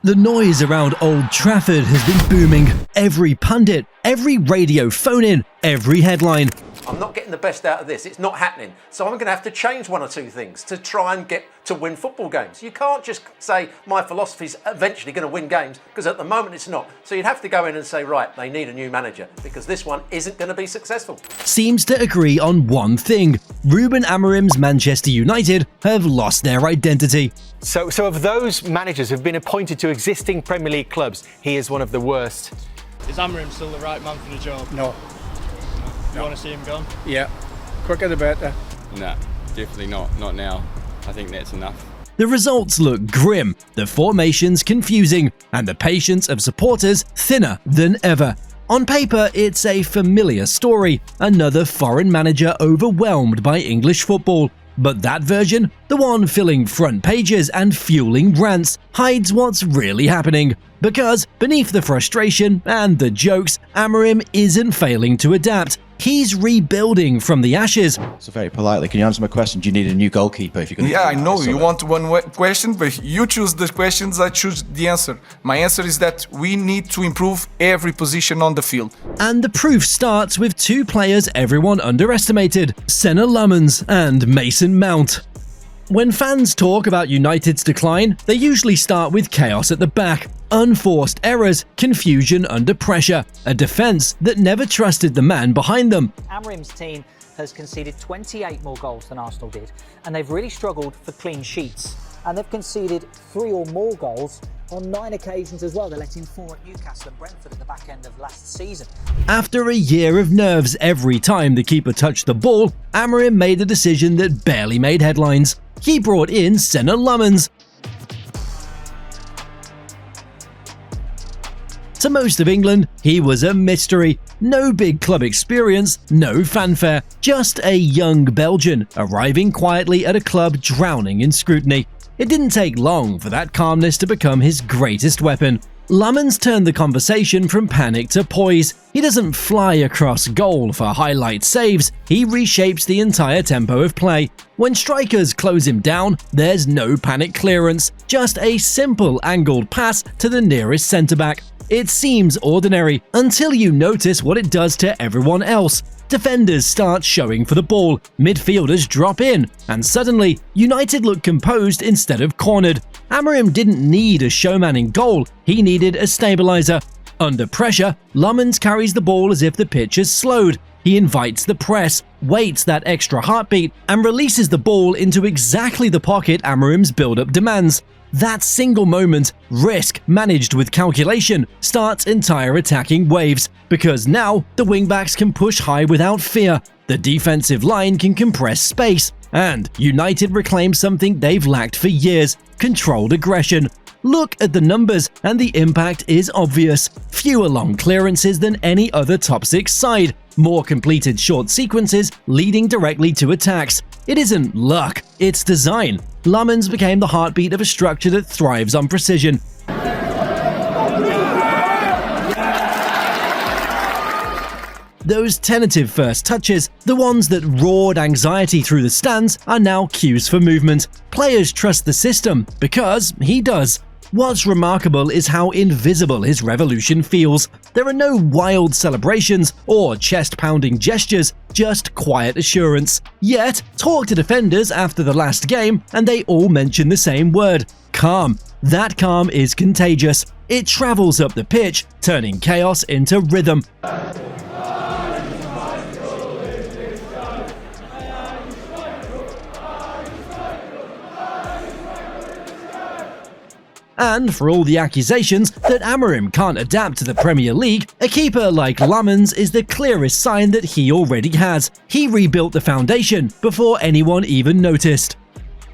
The noise around Old Trafford has been booming. Every pundit, every radio phone-in, every headline. I'm not getting the best out of this. It's not happening. So I'm going to have to change one or two things to try and get to win football games. You can't just say my philosophy's eventually going to win games, because at the moment it's not. So you'd have to go in and say, right, they need a new manager because this one isn't going to be successful. Seems to agree on one thing. Ruben Amorim's Manchester United have lost their identity. So of those managers who've been appointed to existing Premier League clubs, he is one of the worst. Is Amorim still the right man for the job? No. You want to see him gone? Yeah. Quicker the better. No, definitely not. Not now. I think that's enough. The results look grim, the formations confusing, and the patience of supporters thinner than ever. On paper, it's a familiar story, another foreign manager overwhelmed by English football. But that version, the one filling front pages and fueling rants, hides what's really happening. Because beneath the frustration and the jokes, Amorim isn't failing to adapt. He's rebuilding from the ashes. So very politely, can you answer my question? Do you need a new goalkeeper if you're going to... Yeah, I know you want one question, but you choose the questions, I choose the answer. My answer is that we need to improve every position on the field. And the proof starts with two players everyone underestimated, Senne Lammens and Mason Mount. When fans talk about United's decline, they usually start with chaos at the back, unforced errors, confusion under pressure, a defence that never trusted the man behind them. Amorim's team has conceded 28 more goals than Arsenal did, and they've really struggled for clean sheets. And they've conceded 3 or more goals on 9 occasions as well. They let in 4 at Newcastle and Brentford at the back end of last season. After a year of nerves every time the keeper touched the ball, Amorim made a decision that barely made headlines. He brought in Senne Lammens. To most of England, he was a mystery. No big club experience, no fanfare, just a young Belgian arriving quietly at a club drowning in scrutiny. It didn't take long for that calmness to become his greatest weapon. Lammens turned the conversation from panic to poise. He doesn't fly across goal for highlight saves, he reshapes the entire tempo of play. When strikers close him down, there's no panic clearance, just a simple angled pass to the nearest centre-back. It seems ordinary until you notice what it does to everyone else. Defenders start showing for the ball, midfielders drop in, and suddenly, United look composed instead of cornered. Amorim didn't need a showman in goal, he needed a stabiliser. Under pressure, Lammens carries the ball as if the pitch has slowed. He invites the press, waits that extra heartbeat, and releases the ball into exactly the pocket Amorim's build-up demands. That single moment, risk managed with calculation, starts entire attacking waves, because now the wingbacks can push high without fear, the defensive line can compress space, and United reclaim something they've lacked for years, controlled aggression. Look at the numbers and the impact is obvious. Fewer long clearances than any other top 6 side, more completed short sequences leading directly to attacks. It isn't luck, it's design. Lammens became the heartbeat of a structure that thrives on precision. Those tentative first touches, the ones that roared anxiety through the stands, are now cues for movement. Players trust the system, because he does. What's remarkable is how invisible his revolution feels. There are no wild celebrations or chest-pounding gestures, just quiet assurance. Yet, talk to defenders after the last game and they all mention the same word: calm. That calm is contagious. It travels up the pitch, turning chaos into rhythm. And for all the accusations that Amorim can't adapt to the Premier League, a keeper like Lammens is the clearest sign that he already has. He rebuilt the foundation before anyone even noticed.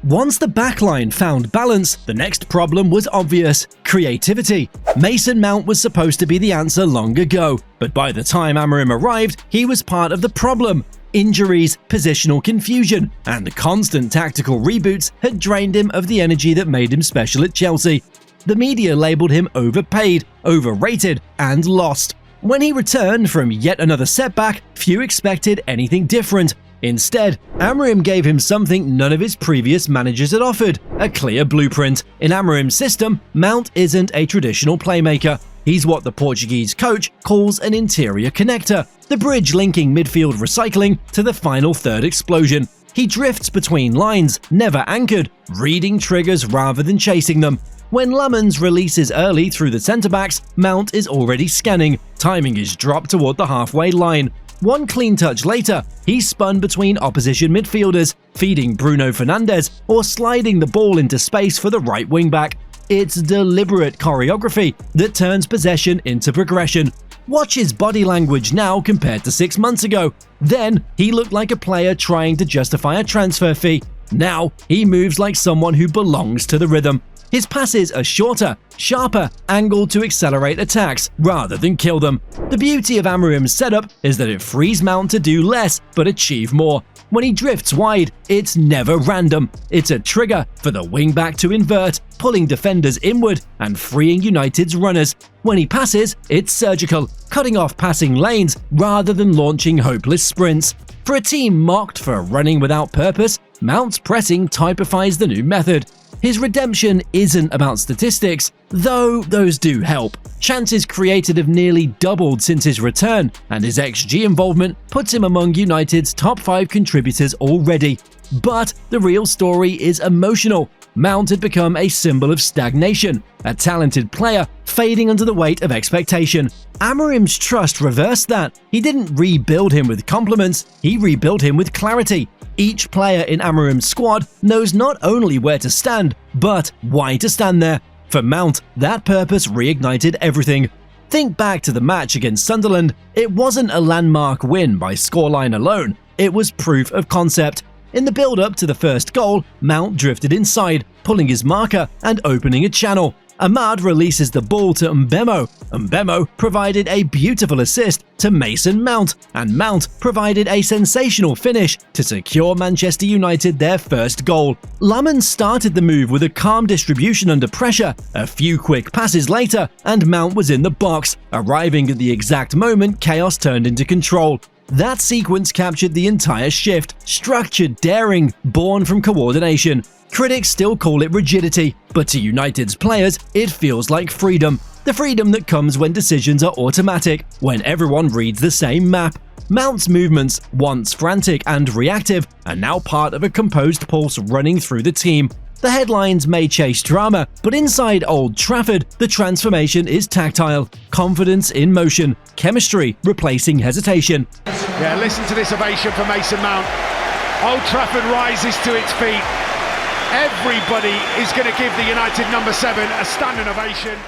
Once the backline found balance, the next problem was obvious: creativity. Mason Mount was supposed to be the answer long ago, but by the time Amorim arrived, he was part of the problem. Injuries, positional confusion, and constant tactical reboots had drained him of the energy that made him special at Chelsea. The media labelled him overpaid, overrated, and lost. When he returned from yet another setback, few expected anything different. Instead, Amorim gave him something none of his previous managers had offered, a clear blueprint. In Amorim's system, Mount isn't a traditional playmaker. He's what the Portuguese coach calls an interior connector, the bridge linking midfield recycling to the final third explosion. He drifts between lines, never anchored, reading triggers rather than chasing them. When Lammens releases early through the centre-backs, Mount is already scanning, timing his drop toward the halfway line. One clean touch later, he's spun between opposition midfielders, feeding Bruno Fernandes or sliding the ball into space for the right wing-back. It's deliberate choreography that turns possession into progression. Watch his body language now compared to 6 months ago. Then, he looked like a player trying to justify a transfer fee. Now, he moves like someone who belongs to the rhythm. His passes are shorter, sharper, angled to accelerate attacks rather than kill them. The beauty of Amorim's setup is that it frees Mount to do less but achieve more. When he drifts wide, it's never random. It's a trigger for the wing-back to invert, pulling defenders inward and freeing United's runners. When he passes, it's surgical, cutting off passing lanes rather than launching hopeless sprints. For a team mocked for running without purpose, Mount's pressing typifies the new method. His redemption isn't about statistics, though those do help. Chances created have nearly doubled since his return, and his XG involvement puts him among United's top 5 contributors already. But the real story is emotional. Mount had become a symbol of stagnation, a talented player fading under the weight of expectation. Amorim's trust reversed that. He didn't rebuild him with compliments, he rebuilt him with clarity. Each player in Amorim's squad knows not only where to stand, but why to stand there. For Mount, that purpose reignited everything. Think back to the match against Sunderland. It wasn't a landmark win by scoreline alone, it was proof of concept. In the build-up to the first goal, Mount drifted inside, pulling his marker and opening a channel. Ahmad releases the ball to Mbemo. Mbemo provided a beautiful assist to Mason Mount, and Mount provided a sensational finish to secure Manchester United their first goal. Lammens started the move with a calm distribution under pressure. A few quick passes later, and Mount was in the box, arriving at the exact moment chaos turned into control. That sequence captured the entire shift, structured daring, born from coordination. Critics still call it rigidity, but to United's players, it feels like freedom. The freedom that comes when decisions are automatic, when everyone reads the same map. Mount's movements, once frantic and reactive, are now part of a composed pulse running through the team. The headlines may chase drama, but inside Old Trafford, the transformation is tactile. Confidence in motion, chemistry replacing hesitation. Yeah, listen to this ovation for Mason Mount. Old Trafford rises to its feet. Everybody is going to give the United number 7 a standing ovation.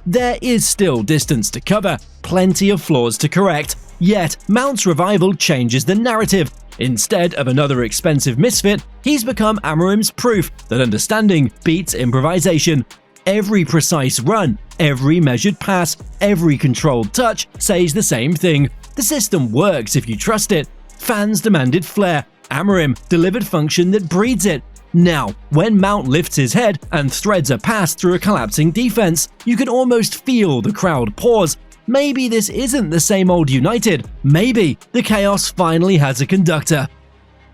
There is still distance to cover, plenty of flaws to correct, yet Mount's revival changes the narrative. Instead of another expensive misfit, he's become Amorim's proof that understanding beats improvisation. Every precise run, every measured pass, every controlled touch says the same thing. The system works if you trust it. Fans demanded flair. Amorim delivered function that breeds it. Now, when Mount lifts his head and threads a pass through a collapsing defense, you can almost feel the crowd pause. Maybe this isn't the same old United. Maybe the chaos finally has a conductor.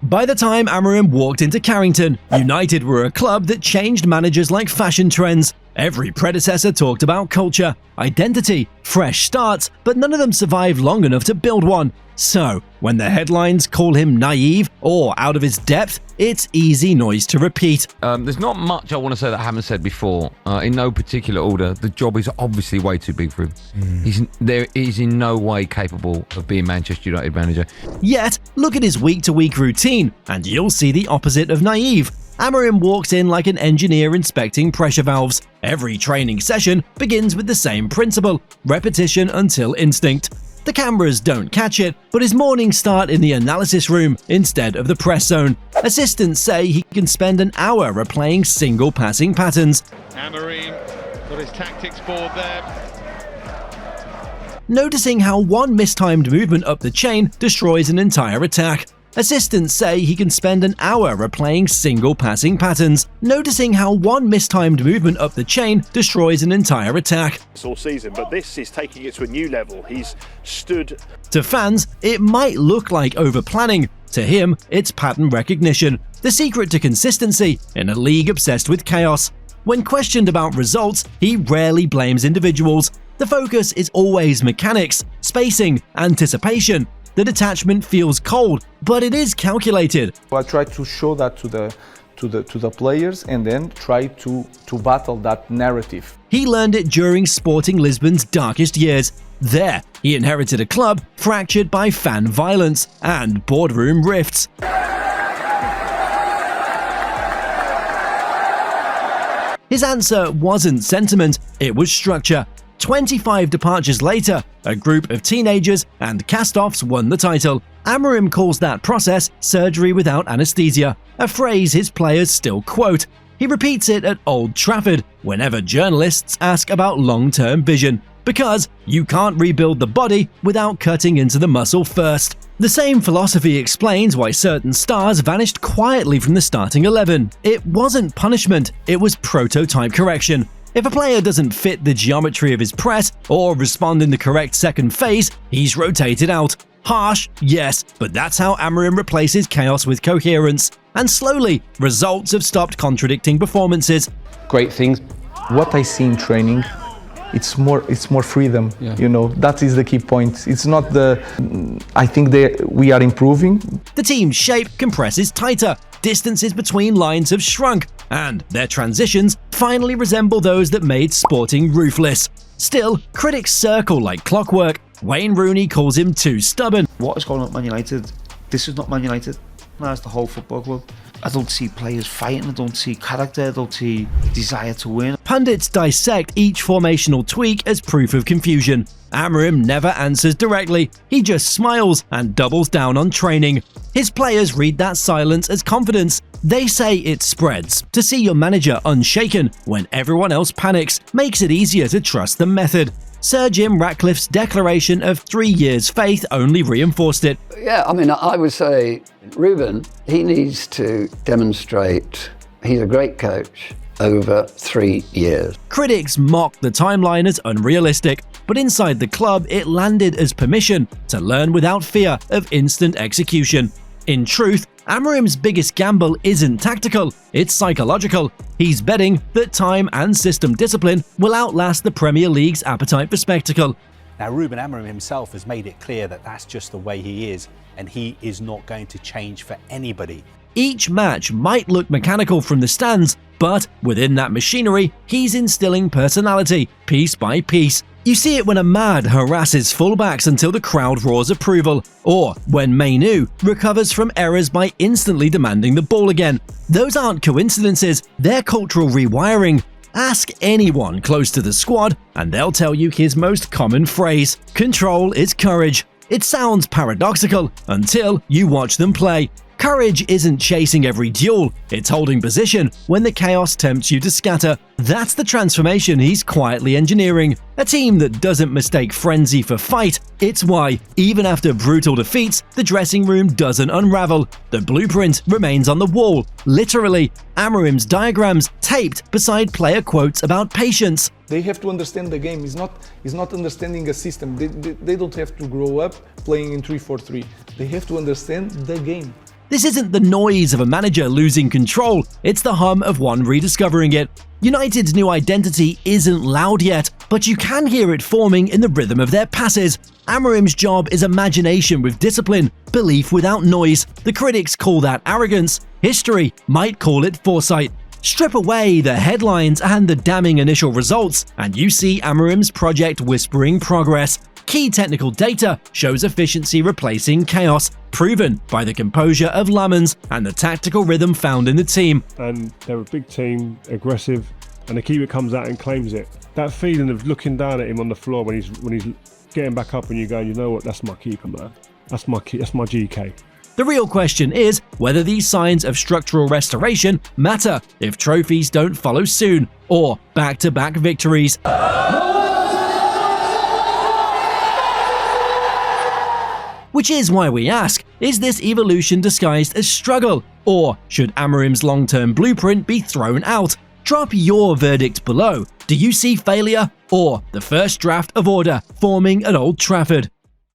By the time Amorim walked into Carrington, United were a club that changed managers like fashion trends. Every predecessor talked about culture, identity, fresh starts, but none of them survived long enough to build one. So, when the headlines call him naive or out of his depth, it's easy noise to repeat. There's not much I want to say that I haven't said before. In no particular order, the job is obviously way too big for him. He's in no way capable of being Manchester United manager. Yet, look at his week-to-week routine, and you'll see the opposite of naive. Amorim walks in like an engineer inspecting pressure valves. Every training session begins with the same principle: repetition until instinct. The cameras don't catch it, but his mornings start in the analysis room instead of the press zone. Assistants say he can spend an hour replaying single passing patterns. Amorim got his tactics board there. Noticing how one mistimed movement up the chain destroys an entire attack. Assistants say he can spend an hour replaying single passing patterns, noticing how one mistimed movement up the chain destroys an entire attack. It's all season, but this is taking it to a new level. He's stood. To fans, it might look like over-planning, To him, it's pattern recognition, the secret to consistency in a league obsessed with chaos. When questioned about results, he rarely blames individuals. The focus is always mechanics, spacing, anticipation. The detachment feels cold, but it is calculated. I try to show that to the players and then try to battle that narrative. He learned it during Sporting Lisbon's darkest years. There, he inherited a club fractured by fan violence and boardroom rifts. His answer wasn't sentiment, it was structure. 25 departures later, a group of teenagers and cast-offs won the title. Amorim calls that process surgery without anesthesia, a phrase his players still quote. He repeats it at Old Trafford whenever journalists ask about long-term vision, because you can't rebuild the body without cutting into the muscle first. The same philosophy explains why certain stars vanished quietly from the starting 11. It wasn't punishment, it was prototype correction. If a player doesn't fit the geometry of his press or respond in the correct second phase, he's rotated out. Harsh, yes, but that's how Amorim replaces chaos with coherence. And slowly, results have stopped contradicting performances. Great things. What I see in training, it's more freedom. Yeah. You know, that is the key point. It's not I think we are improving. The team's shape compresses tighter, distances between lines have shrunk, and their transitions finally resemble those that made Sporting ruthless. Still, critics circle like clockwork. Wayne Rooney calls him too stubborn. What is going on at Man United? This is not Man United. That's the whole football club. I don't see players fighting, I don't see character, I don't see desire to win. Pundits dissect each formational tweak as proof of confusion. Amorim never answers directly, he just smiles and doubles down on training. His players read that silence as confidence. They say it spreads. To see your manager unshaken when everyone else panics makes it easier to trust the method. Sir Jim Ratcliffe's declaration of 3 years' faith only reinforced it. Yeah, I mean, I would say Ruben, he needs to demonstrate he's a great coach over 3 years. Critics mocked the timeline as unrealistic, but inside the club it landed as permission to learn without fear of instant execution. In truth, Amorim's biggest gamble isn't tactical, it's psychological. He's betting that time and system discipline will outlast the Premier League's appetite for spectacle. Now, Ruben Amorim himself has made it clear that that's just the way he is, and he is not going to change for anybody. Each match might look mechanical from the stands, but within that machinery, he's instilling personality, piece by piece. You see it when Ahmad harasses fullbacks until the crowd roars approval, or when Mainu recovers from errors by instantly demanding the ball again. Those aren't coincidences, they're cultural rewiring. Ask anyone close to the squad, and they'll tell you his most common phrase: control is courage. It sounds paradoxical until you watch them play. Courage isn't chasing every duel, it's holding position when the chaos tempts you to scatter. That's the transformation he's quietly engineering. A team that doesn't mistake frenzy for fight. It's why, even after brutal defeats, the dressing room doesn't unravel. The blueprint remains on the wall, literally. Amorim's diagrams taped beside player quotes about patience. They have to understand the game. It's not understanding a system. They don't have to grow up playing in 3-4-3. They have to understand the game. This isn't the noise of a manager losing control, it's the hum of one rediscovering it. United's new identity isn't loud yet, but you can hear it forming in the rhythm of their passes. Amorim's job is imagination with discipline, belief without noise. The critics call that arrogance. History might call it foresight. Strip away the headlines and the damning initial results, and you see Amorim's project whispering progress. Key technical data shows efficiency replacing chaos, proven by the composure of Lammens and the tactical rhythm found in the team. And they're a big team, aggressive, and the keeper comes out and claims it. That feeling of looking down at him on the floor when he's getting back up and you're going, you know what, that's my keeper, man. That's my GK. The real question is whether these signs of structural restoration matter if trophies don't follow soon, or back-to-back victories. Which is why we ask, is this evolution disguised as struggle? Or should Amorim's long-term blueprint be thrown out? Drop your verdict below. Do you see failure or the first draft of order forming at Old Trafford?